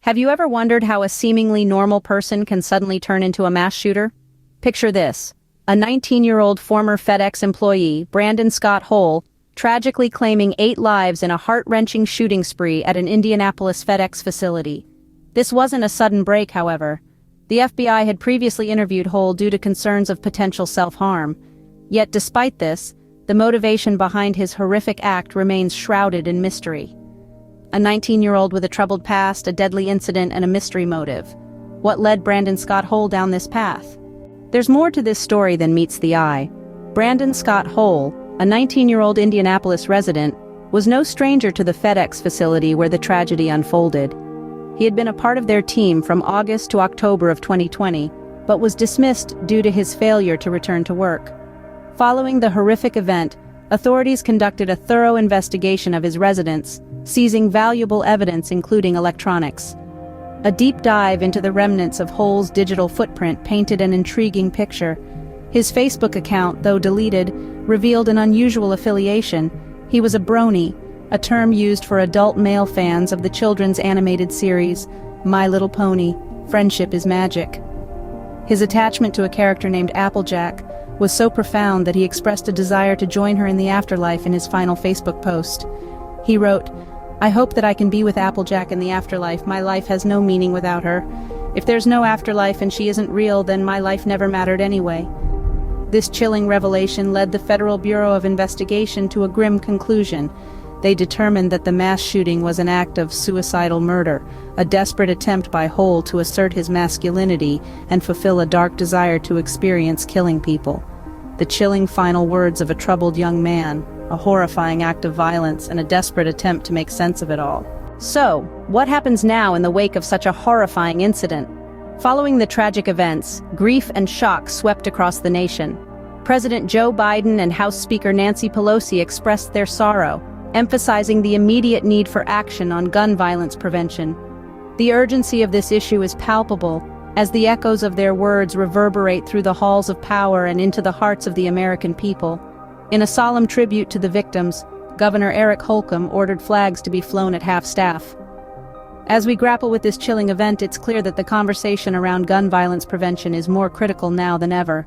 Have you ever wondered how a seemingly normal person can suddenly turn into a mass shooter? Picture this. A 19-year-old former FedEx employee, Brandon Scott Hole, tragically claiming 8 lives in a heart-wrenching shooting spree at an Indianapolis FedEx facility. This wasn't a sudden break, however. The FBI had previously interviewed Hole due to concerns of potential self-harm. Yet despite this, the motivation behind his horrific act remains shrouded in mystery. A 19-year-old with a troubled past, a deadly incident, and a mystery motive. What led Brandon Scott Hole down this path? There's more to this story than meets the eye. Brandon Scott Hole, a 19-year-old Indianapolis resident, was no stranger to the FedEx facility where the tragedy unfolded. He had been a part of their team from August to October of 2020, but was dismissed due to his failure to return to work. Following the horrific event, authorities conducted a thorough investigation of his residence, seizing valuable evidence including electronics. A deep dive into the remnants of Hole's digital footprint painted an intriguing picture. His Facebook account, though deleted, revealed an unusual affiliation. He was a brony, a term used for adult male fans of the children's animated series, My Little Pony, Friendship is Magic. His attachment to a character named Applejack was so profound that he expressed a desire to join her in the afterlife in his final Facebook post. He wrote, "I hope that I can be with Applejack in the afterlife. My life has no meaning without her. If there's no afterlife and she isn't real, then my life never mattered anyway." This chilling revelation led the Federal Bureau of Investigation to a grim conclusion. They determined that the mass shooting was an act of suicidal murder, a desperate attempt by Hole to assert his masculinity and fulfill a dark desire to experience killing people. The chilling final words of a troubled young man, a horrifying act of violence, and a desperate attempt to make sense of it all. So, what happens now in the wake of such a horrifying incident? Following the tragic events, grief and shock swept across the nation. President Joe Biden and House Speaker Nancy Pelosi expressed their sorrow, emphasizing the immediate need for action on gun violence prevention. The urgency of this issue is palpable, as the echoes of their words reverberate through the halls of power and into the hearts of the American people. In a solemn tribute to the victims, Governor Eric Holcomb ordered flags to be flown at half-staff. As we grapple with this chilling event, it's clear that the conversation around gun violence prevention is more critical now than ever.